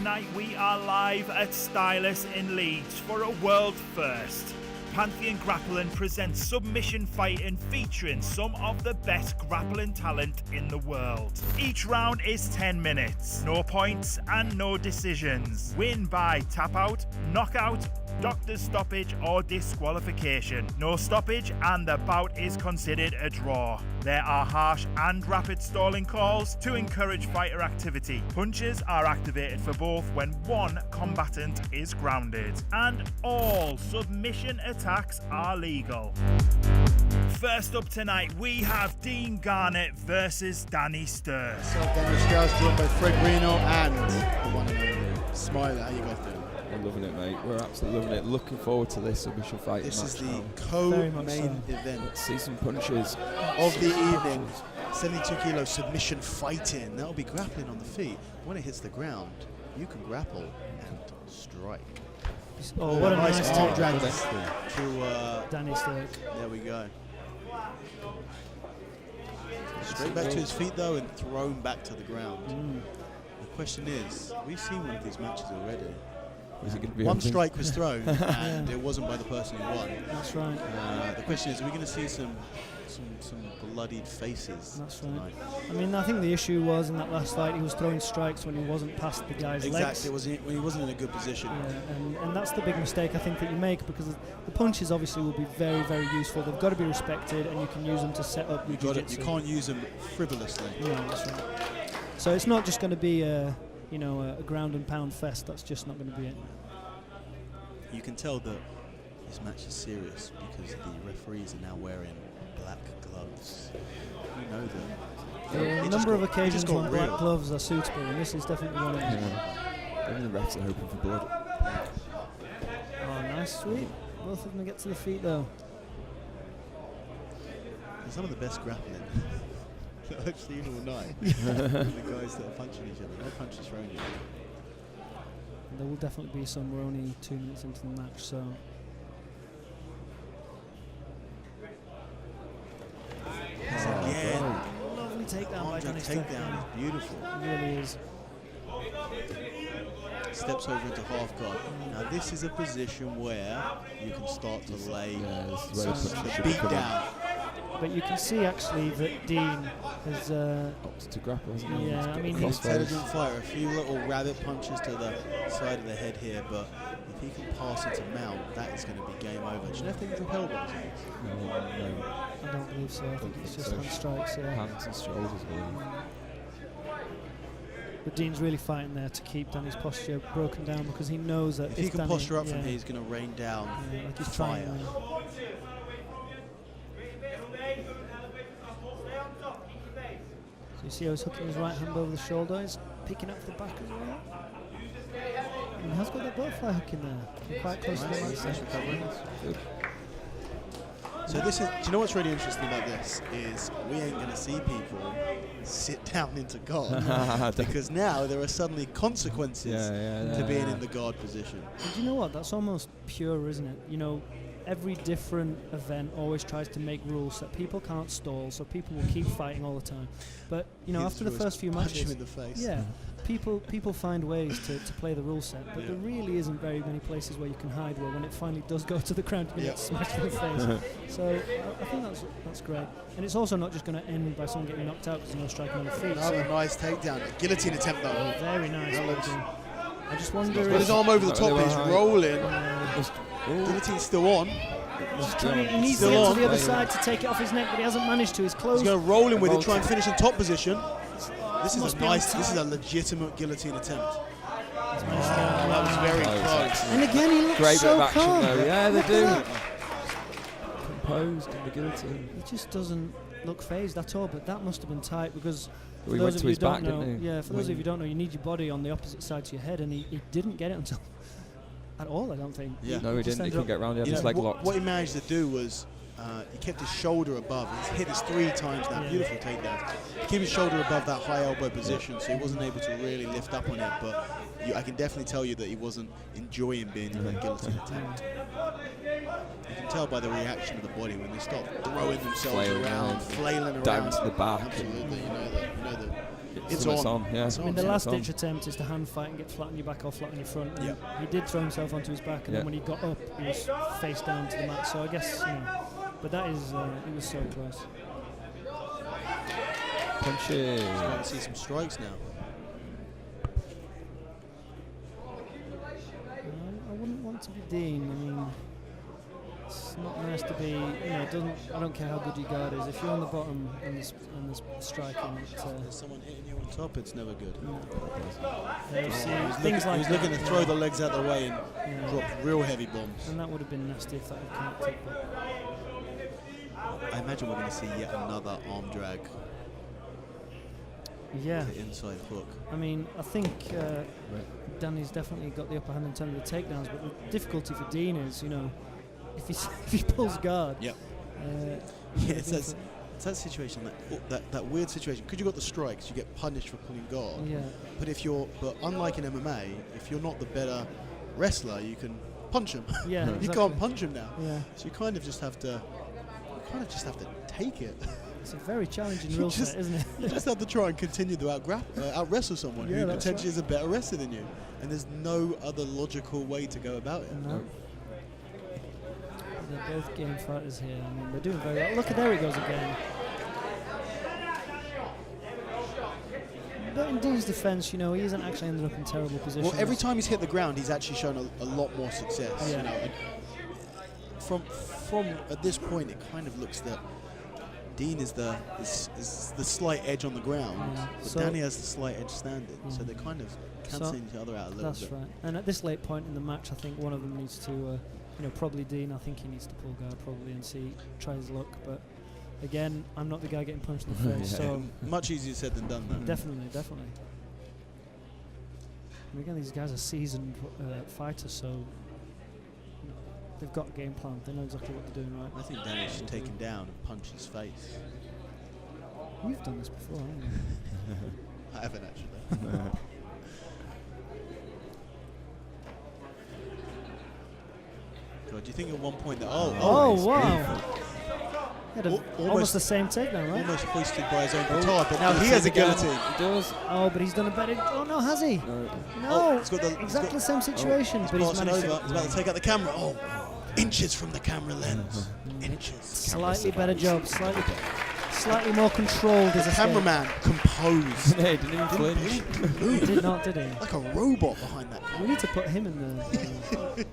Tonight we are live at Stylus in Leeds for a world first. Pantheon Grappling presents submission fighting featuring some of the best grappling talent in the world. Each round is 10 minutes, no points and no decisions. Win by tap out, knockout, doctor's stoppage or disqualification. No stoppage and the bout is considered a draw. There are harsh and rapid stalling calls to encourage fighter activity. Punches are activated for both when one combatant is grounded. And all submission attacks are legal. First up tonight, we have Dean Garnett versus Danny Sturz. So Danny Sturz joined by Fred Reno and the one and only Smiler. How you guys doing? We're loving it, mate. We're absolutely loving it. Looking forward to this submission fight. This is the now. co-main event. Let's see some punches of the evening. 72 kilo submission fighting. That'll be grappling on the feet. When it hits the ground, you can grapple and strike. Oh, what a nice top top drag to Danny Sturz. There we go. Straight back to his feet though and thrown back to the ground. The question is, we've seen one of these matches already. Is it gonna be one strike was thrown and it wasn't by the person who won. That's right. The question is, are we going to see some bloodied faces? That's tonight? right. I mean, I think the issue was in that last fight he was throwing strikes when he wasn't past the guy's legs. Exactly, when he wasn't in a good position. Yeah, and that's the big mistake I think that you make, because the punches obviously will be very, very useful. They've got to be respected, and you can use them to set up your jiu-jitsu. You can't use them frivolously. No, that's right. So it's not just going to be a ground and pound fest. That's just not going to be it. You can tell that this match is serious because the referees are now wearing black gloves. You know that. There are a number of occasions when black gloves are suitable, and this is definitely one of them. Even the refs are hoping for blood. Oh, nice sweep. Both of them get to the feet though. Some of the best grappling that I've seen all night. The guys that are punching each other. No punches thrown yet. There will definitely be some. We're only 2 minutes into the match, so. Again. Lovely takedown by Danny Sturz. Takedown is beautiful. It really is. Steps over into half guard. Now this is a position where you can start to lay the beat down. But you can see actually that Dean has opted to grapple. Yeah, I mean, he's an intelligent fighter. A few little rabbit punches to the side of the head here, but if he can pass into mount, that is going to be game over. Do you know if they can drop elbows? No. I don't believe so. I think it's just hand strikes. Yeah. Hands and shoulders, But Dean's really fighting there to keep Danny's posture broken down, because he knows that if he can Danny, posture up from here, he's going to rain down like he's fire. So you see how he's hooking his right hand over the shoulder, he's picking up the back as well. And he has got that butterfly hook in there. Quite close to the right. So this is, do you know what's really interesting about this is we ain't going to see people sit down into guard because now there are suddenly consequences to being in the guard position. And do you know what? That's almost pure, isn't it? You know, every different event always tries to make rules that people can't stall, so people will keep fighting all the time. But you know, after the first few matches, him in the face. Yeah, people find ways to play the rule set, but there really isn't very many places where you can hide. Well, when it finally does go to the ground, you get smashed in the face. So I think that's great, and it's also not just going to end by someone getting knocked out because there's no striking on the feet. Another nice takedown, guilotine attempt though. Very nice. I just wonder. He's got his arm over the top, he's rolling. Guillotine's still on. He needs to get to the other side to take it off his neck, but he hasn't managed to. He's closed. He's going to roll in with it, try and finish in top position. This is this is a legitimate guillotine attempt. That was very close. And again, he looks great so bit of action calm. though. Yeah, they do. Composed in the guillotine. He just doesn't look phased at all, but that must have been tight because for he those went of to you his who don't back, know, didn't he? yeah, for those of you who don't know, you need your body on the opposite side to your head, and he didn't get it until at all, I don't think. Yeah. No, he didn't. He couldn't get round. He had his leg locked. What he managed to do was he kept his shoulder above. He's hit us 3 times now. Beautiful takedowns. He kept his shoulder above that high elbow position, so he wasn't able to really lift up on it. But I can definitely tell you that he wasn't enjoying being in that guillotine attempt. You can tell by the reaction of the body when they start throwing themselves around, flailing around. Down to the back. Absolutely, you know that it's on. Yeah. It's I on. mean, the Yeah, last it's on. ditch attempt is to hand fight and get flat on your back or flat on your front. And Yep. he did throw himself onto his back, and Yeah. then when he got up, he was face down to the mat. So I guess, but that is, it was so close. Punches. Starting to see some strikes now. I wouldn't want to be Dean. I mean, it's not nice to be. It doesn't. I don't care how good your guard is. If you're on the bottom and there's striking, There's someone hitting you on top, it's never good. things like He was looking that, to throw the legs out the way and Yeah. drop real heavy bombs. and that would have been nasty if that had connected. But I imagine we're going to see yet another arm drag yeah, to inside hook. I mean, I think Danny's definitely got the upper hand in terms of the takedowns. But the difficulty for Dean is, if he pulls guard. Yep. Yeah, It's that situation, that weird situation. Because you got the strikes, you get punished for pulling guard. Yeah. But unlike in MMA, if you're not the better wrestler, you can punch him. Yeah, You exactly. can't punch him now. Yeah. So you kind of just have to take it. It's a very challenging You rule just- set, isn't it? You just have to try and continue to out wrestle someone Yeah, who that's potentially right. is a better wrestler than you. And there's no other logical way to go about it. No. They're both game fighters here. I mean, they're doing very well. Look, there he goes again. But in Dean's defence, he hasn't actually ended up in terrible positions. Well, every time he's hit the ground, he's actually shown a lot more success. Yeah. And from at this point, it kind of looks that Dean is the slight edge on the ground, Yeah. but So- Danny has the slight edge standing. So they're kind of So cancelling each other out a little That's bit. right. And at this late point in the match, I think one of them needs to, probably Dean. I think he needs to pull guard probably and try his luck. But again, I'm not the guy getting punched in the face, Yeah. so Much easier said than done, though. definitely. And again, these guys are seasoned fighters, so they've got a game plan. They know exactly what they're doing right. I think Danny should take him down and punch his face. We've done this before, haven't we? I haven't actually. God, do you think at one point that Oh, wow. He had Almost- almost the same takedown, right? almost hoisted by his own petard, but now he Does has a it again. guillotine. He does. Oh, but he's done a better. Oh no, has he? No. No, he's got the- he's exactly got- the same situation. but he's Passing managed over, to he's about to take out the camera. Oh, inches from the camera lens. Inches. slightly better job, slightly more controlled. His escape. Cameraman composed. Yeah, he didn't even flinch. He did not, did he? Like a robot behind that camera. We need to put him in the.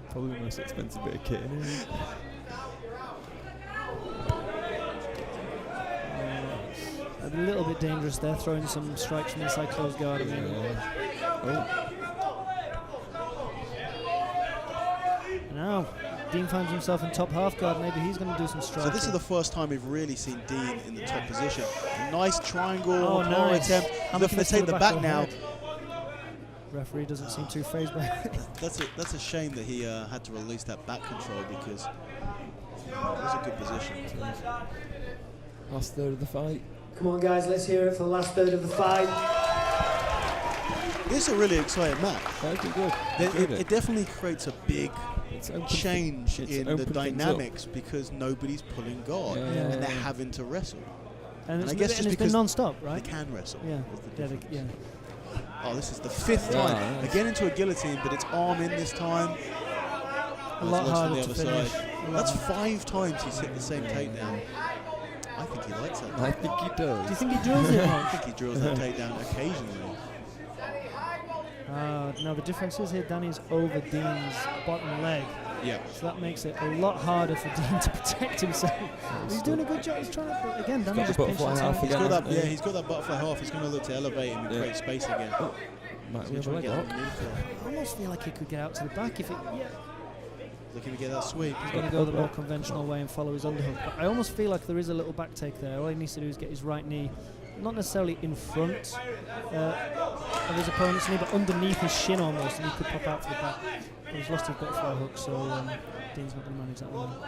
Probably the most expensive bit of kit. A little bit dangerous there, throwing some strikes from inside closed guard. I mean, now Dean finds himself in top half guard. Maybe he's going to do some striking. So this is the first time we've really seen Dean in the top position. A nice triangle Oh, power nice. attempt. Hammer Looking to fist to take the the back back of now. head. Referee doesn't seem too phased by it. That's a shame that he had to release that back control because it was a good position. Last third of the fight. Come on, guys, let's hear it for the last third of the fight. This is a really exciting match. Very good. It definitely creates a big It's open change it's in the opened things up. dynamics because nobody's pulling guard Yeah, and yeah. they're having to wrestle. And, I it's, guess and just it's been because non-stop, They right? can wrestle. Yeah. is the Yeah, difference. yeah. Oh, this is the fifth Yeah, time. nice. Again into a guillotine, but it's arm in this time. A lot It's lost on harder the to other finish. side. A lot That's harder. 5 times he's hit the same takedown. I think he likes that. I think he does. Do you think he drills it I much? think he drills that takedown occasionally. Now the difference is here, Danny's over Dean's bottom leg, Yeah. so that makes it a lot harder for Dean to protect himself. He's doing a good job. He's trying to, but again, Danny got just the pinched butterfly his half hand. He's got again. that. Yeah, he's got that butterfly half. He's going to look to elevate him and Yeah. create space again. Might He's be going to try and get lock. underneath it. I almost feel like he could get out to the back if it. Yeah, Looking to get that sweep. he's going to go the more conventional way and follow his underhook. But I almost feel like there is a little back take there. All he needs to do is get his right knee, not necessarily in front of his opponent's knee, but underneath his shin almost, and he could pop out to the back. But he's lost his butterfly hook, so Dean's not going to manage that one. Oh.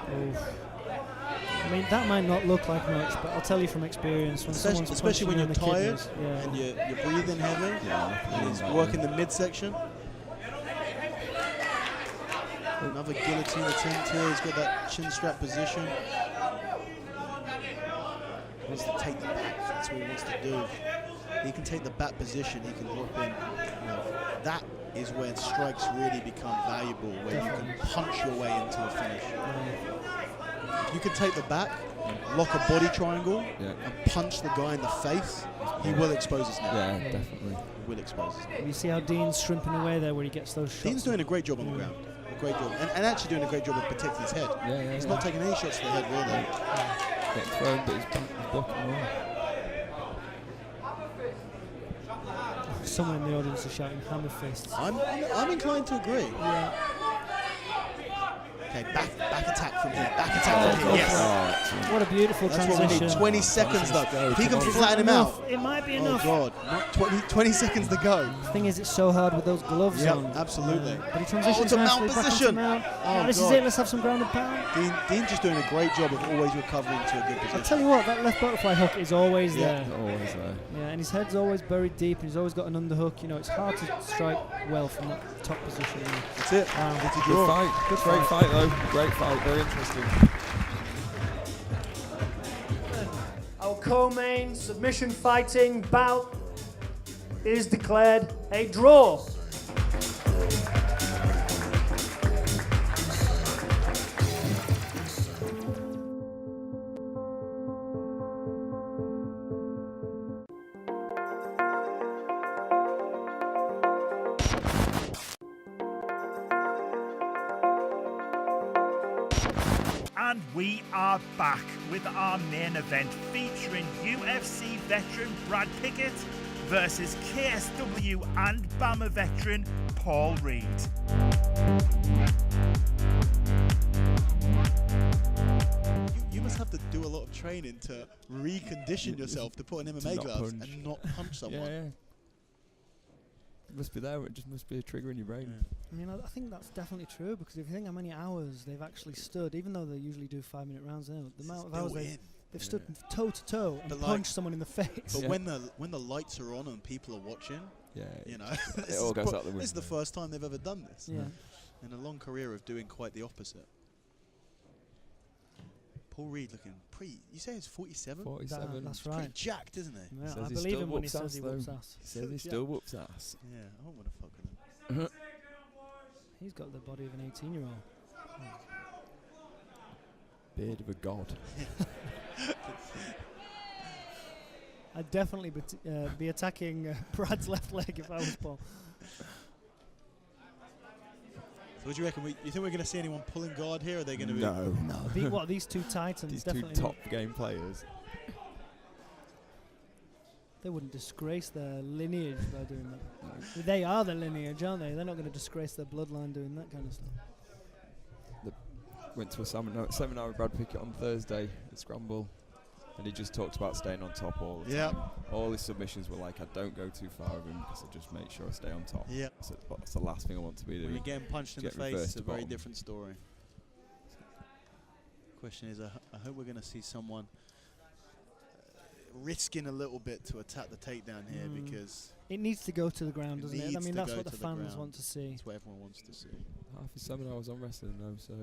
I mean, that might not look like much, but I'll tell you from experience, when someone's Especially when punching you're you in the tired kidneys, and you're breathing heavy and he's working the midsection. Another guillotine attempt here. He's got that chin strap position. He wants to take the back. That's what he wants to do. He can take the back position. He can drop in. That is where strikes really become valuable, where you can punch your way into a finish. If you can take the back, lock a body triangle, and punch the guy in the face, he will expose his neck. Yeah, definitely. He will expose his neck. You see how Dean's shrimping away there when he gets those shots? Dean's doing a great job on the ground. A great job. And actually doing a great job of protecting his head. He's not taking any shots to the head, really. Getting thrown, but he's blocking well. Someone in the audience is shouting hammer fists. I'm inclined to agree. Yeah. Okay, back attack from here. Back attack from here. Yes. What a beautiful That's transition. what we need. 20 seconds though. If he can flatten him out. It might be enough. Oh God. 20 seconds to go. The thing is, it's so hard with those gloves on. Absolutely. But he transitions to nicely mount back position. into mount. Oh, this God. is it. Let's have some ground and pound. Dean just doing a great job of always recovering to a good position. I'll tell you what, that left butterfly hook is always there. Always there. Yeah, and his head's always buried deep, and he's always got an underhook. You know, it's hard to strike well from that top position. That's it. It's a Good draw. fight. Great fight though. Great fight. Very interesting. Our co-main submission fighting bout is declared a draw. And we are back with our main event featuring UFC veteran Brad Pickett versus KSW and BAMMA veteran Paul Reed. You must have to do a lot of training to recondition yourself to put on MMA not gloves punch. and not punch someone. Yeah. It must be there. It just must be a trigger in your brain. I mean, I think that's definitely true, because if you think how many hours they've actually stood, even though they usually do 5-minute rounds, the amount of hours they've stood toe to toe and punched someone in the face. But when the lights are on and people are watching, you know, it all goes out the window. This is the first time they've ever done this. Yeah. In a long career of doing quite the opposite. Paul Reed looking pretty. You say he's 47? 47. That's Pretty right. jacked, isn't he? Yeah, Says I he believe still him when he whoops says ass, he though. whoops ass. He says he still whoops ass. Yeah, I don't want to fuck with him. He's got the body of an 18-year-old. Beard of a god. I'd definitely be attacking Brad's left leg if I was Paul. So what do you reckon? You think we're going to see anyone pulling guard here, or are they going to be... No. These two titans, These two definitely top game players. they wouldn't disgrace their lineage by doing that. They are the lineage, aren't they? They're not going to disgrace their bloodline doing that kind of stuff. Went to a seminar with Brad Pickett on Thursday at Scramble, and he just talked about staying on top all the time. All his submissions were like, I don't go too far with him because I just make sure I stay on top. Yeah. So that's the last thing I want to be doing. When you're getting punched in the face, it's a very different story. Question is, I hope we're going to see someone risking a little bit to attack the takedown here, because it needs to go to the ground, doesn't it? I mean, that's what the fans ground. want to see. That's what everyone wants to see. Half his seminar was on wrestling though, so...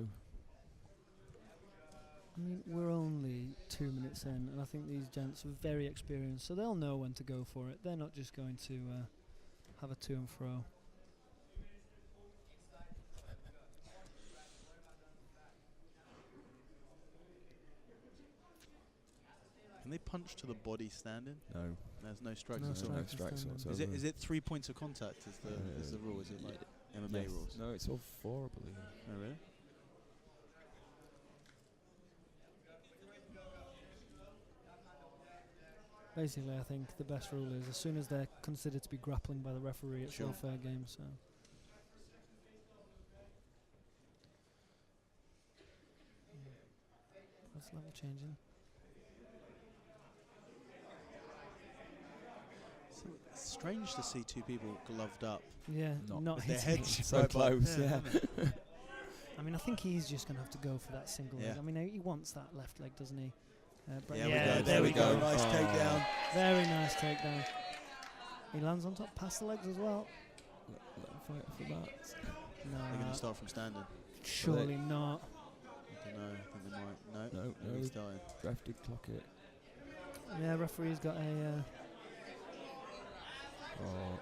I mean, we're only 2 minutes in, and I think these gents are very experienced, so they'll know when to go for it. They're not just going to have a to and fro. Can they punch to the body standing? No. There's no strikes No at all. No strikes whatsoever. Is it 3 points of contact is the rule? Is it like MMA rules? No, it's all 4, I believe. Oh, really? Basically, I think the best rule is as soon as they're considered to be grappling by the referee, it's all fair game. So. That's level changing. It's strange to see two people gloved up. Yeah, not with their hitting heads each so right close, yeah. I mean, I think he's just going to have to go for that single leg. Yeah. I mean, he wants that left leg, doesn't he? There we go. Nice takedown. Very nice takedown. He lands on top, past the legs as well. Let him fight for that. No. They're going to start from standing. Surely not. I don't know. I think they might. No. No. He's starting. Ref did clock it. Yeah, referee's got a. Oh.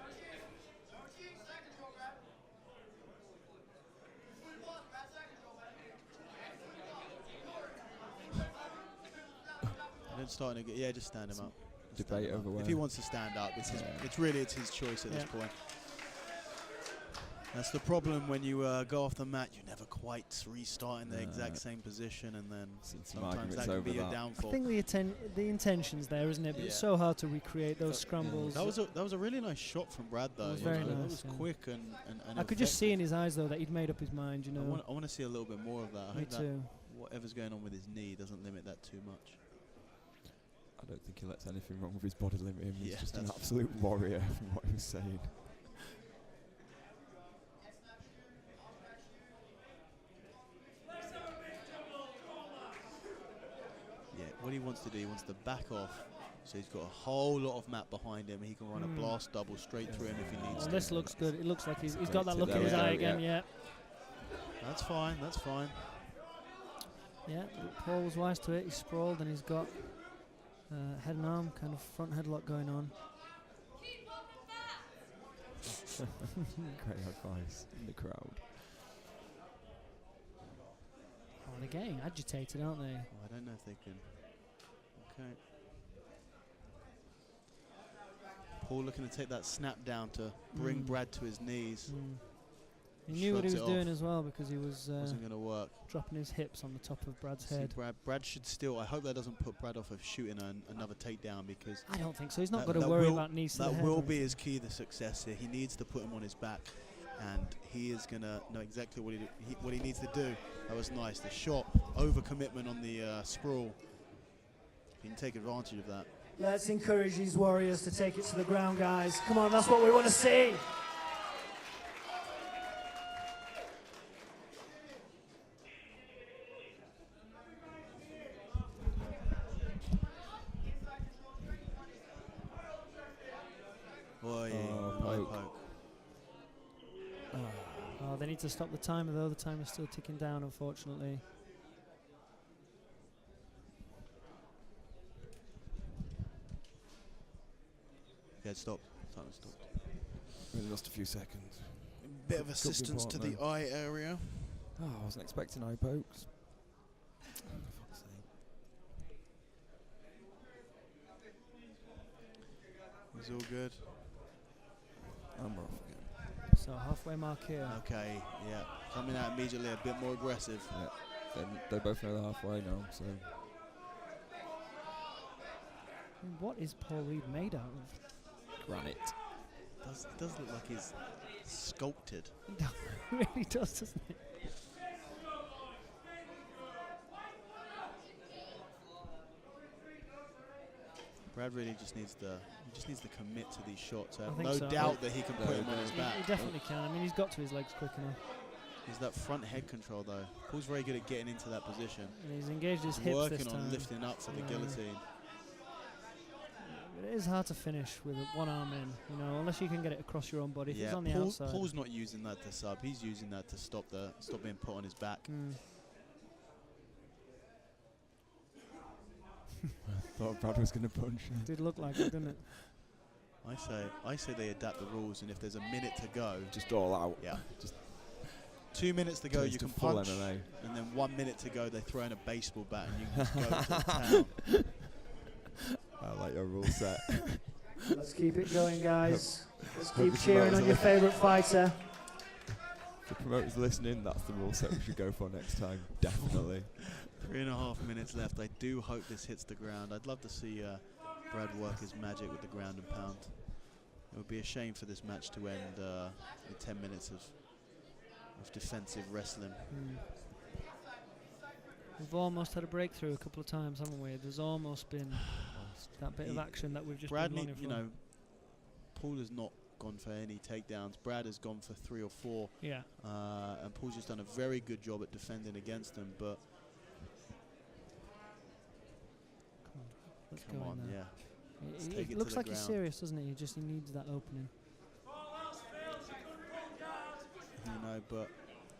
Then starting to get, yeah, just stand him up. Just Debate stand him over up. where. If he wants to stand up, it's his choice at this point. That's the problem when you go off the mat. You never quite restart in the exact same position, and then sometimes that can be a downfall. I think the intention's there, isn't it? But it's so hard to recreate those scrambles. That was a really nice shot from Brad, though. It was very nice. That was quick and I could just see in his eyes though that he'd made up his mind. You know. I want to see a little bit more of that. I Me hope too. that whatever's going on with his knee doesn't limit that too much. I don't think he lets anything wrong with his body limit. He's just an that's absolute warrior from what he was saying. Yeah, what he wants to do, he wants to back off, so he's got a whole lot of mat behind him. He can run a blast double straight through him if he needs to. This looks good. It looks like he's got that look in his eye again. Yeah. That's fine. That's fine. Yeah, Paul was wise to it. He's sprawled and he's got head and arm kind of front headlock going on. Great advice in the crowd. Oh, they're getting agitated, aren't they? Oh, I don't know if they can. Okay. Paul looking to take that snap down to bring Brad to his knees. He knew what he was doing as well because he was wasn't going to work. Dropping his hips on the top of Brad's head. Brad should still. I hope that doesn't put Brad off of shooting another takedown, because I don't think so. He's not got to worry about knees to the head. That will be his key to success here. He needs to put him on his back, and he is going to know exactly what he needs to do. That was nice. The shot, over commitment on the sprawl. He can take advantage of that. Let's encourage these warriors to take it to the ground, guys. Come on, that's what we want to see. Poke. Oh, they need to stop the timer though. The timer's still ticking down, unfortunately. Yeah, stop. Timer stopped. We lost a few seconds. Bit of assistance to the eye area. Oh, I wasn't expecting eye pokes. For fuck's sake. It's all good. I'm off again. So halfway mark here. Okay, yeah. Coming out immediately a bit more aggressive. Yeah. They both know they're halfway now, so. What is Paul Reed made out of? Granite. Does look like he's sculpted. It really does, doesn't it? Brad really just needs to commit to these shots. I have I no think so. doubt that he can put him on his back. He definitely can. I mean, he's got to his legs quick enough. He's that front head control though. Paul's very good at getting into that position. And he's engaged his hips working this time. on lifting up for the guillotine. It is hard to finish with one arm in, you know, unless you can get it across your own body. If it's on the outside. Paul's not using that to sub. He's using that to stop being put on his back. I thought Brad was going to punch him. Did look like it, didn't it? I say they adapt the rules, and if there's a minute to go, just all out. Yeah. Just 2 minutes to go, you can full punch, MMA. and then 1 minute to go, they throw in a baseball bat, and you can just go to town. I like your rule set. Let's keep it going, guys. Let's keep cheering on your favourite fighter. If the promoter's listening, that's the rule set we should go for next time. Definitely. 3.5 minutes left. I do hope this hits the ground. I'd love to see Brad work his magic with the ground and pound. It would be a shame for this match to end in 10 minutes of defensive wrestling. We've almost had a breakthrough a couple of times, haven't we? There's almost been that bit of action that we've just been longing for. You know, Paul has not gone for any takedowns. Brad has gone for 3 or 4. Yeah. And Paul's just done a very good job at defending against them, but Let's come go on, in there. yeah. It looks like he's serious, doesn't he? He needs that opening. You know, but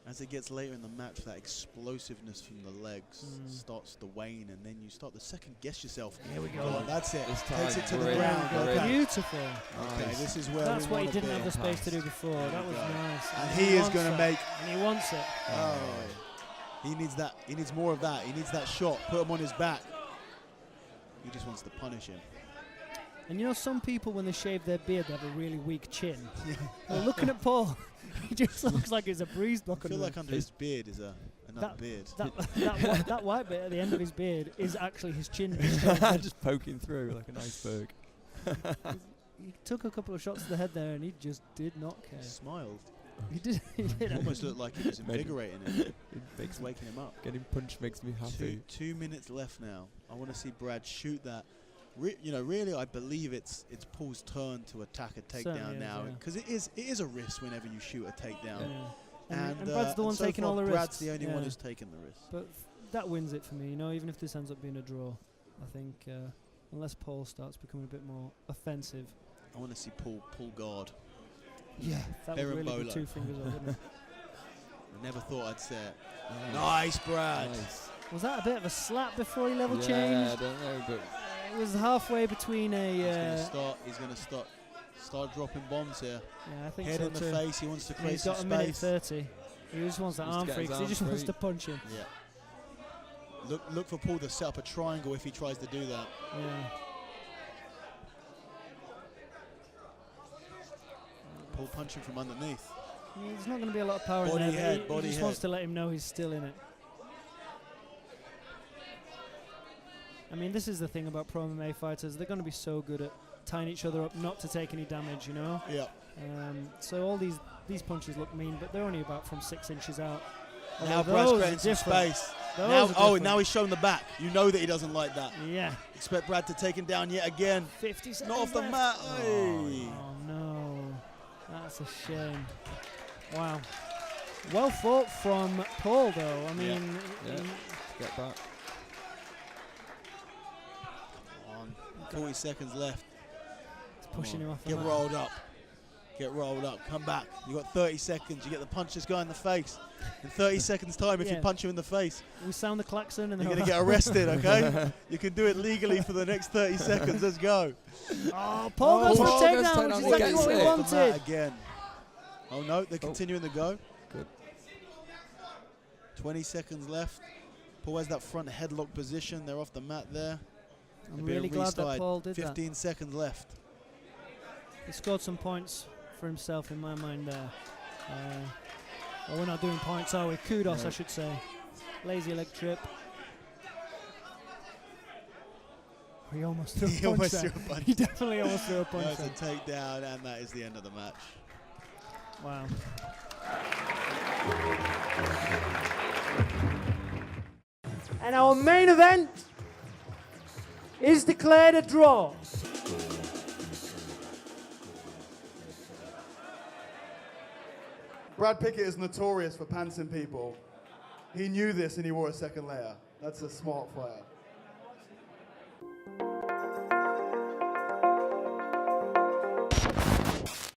As it gets later in the match, that explosiveness from the legs starts to wane, and then you start to second guess yourself. Here we go. Oh, that's it. This time, Takes it to the great, ground. great. Okay. Beautiful. Okay, this is where That's we what he wanna didn't be. have the space to do before. That was go. nice. And he is wants going to that. make. And he wants it. Oh, he needs that. He needs more of that. He needs that shot. Put him on his back. He just wants to punish him. And you know, some people, when they shave their beard, they have a really weak chin. Well, looking at Paul, he just looks like it's a breeze block. I feel like under his beard is another beard. That white bit at the end of his beard is actually his chin. Just poking through like an iceberg. He took a couple of shots to the head there, and he just did not care. He smiled. He did. He did. It almost looked like it was invigorating him. It makes waking him up. Getting punched makes me happy. 2 minutes left now. I want to see Brad shoot that. Really, I believe it's Paul's turn to attack a takedown now, because it is a risk whenever you shoot a takedown. Yeah. And Brad's the one so taking far all the risks. Brad's the only one who's taking the risk. But that wins it for me, you know. Even if this ends up being a draw, I think unless Paul starts becoming a bit more offensive. I want to see Paul pull guard. Yeah, that would really be 2 fingers up, wouldn't it? I never thought I'd say it. Nice, Brad. Nice. Was that a bit of a slap before he level Yeah, changed? I don't know, but It was halfway between a. He's going to start dropping bombs here. Yeah, I think Head so in the too. face. He wants to create He's some got space. a minute 30. He just wants that arm free because he just wants to punch him. Yeah. Look for Paul to set up a triangle if he tries to do that. Yeah. Paul punching from underneath. There's not going to be a lot of power Body in there. head, He body just head. wants to let him know he's still in it. I mean, this is the thing about pro MMA fighters. They're going to be so good at tying each other up not to take any damage, you know? Yeah. So all these punches look mean, but they're only about from 6 inches out. Now Brad's creating some space. Now he's showing the back. You know that he doesn't like that. Yeah. Expect Brad to take him down yet again. 50 seconds Not off the left. mat. Oh no. That's a shame. Wow. Well fought from Paul, though. I mean, get back. 40 seconds left. It's pushing him off the Get mat. rolled up. Get rolled up. Come back. You got 30 seconds. You get the punch this guy in the face. In 30 seconds time, if you punch him in the face, we sound the klaxon and you're going to get arrested, okay? You can do it legally for the next 30 seconds. Let's go. Oh, Paul goes for a takedown, which is exactly what we wanted. Again. Oh, no, they're continuing to go. Good. 20 seconds left. Paul has that front headlock position. They're off the mat there. I'm really glad that Paul did 15 seconds left. He scored some points for himself in my mind there. Well, we're not doing points, are we? Kudos, I should say. Lazy leg trip. He almost threw a punch there. He definitely almost threw a punch there. That's a takedown, and that is the end of the match. Wow. And our main event is declared a draw. Brad Pickett is notorious for pantsing people. He knew this and he wore a second layer. That's a smart fighter.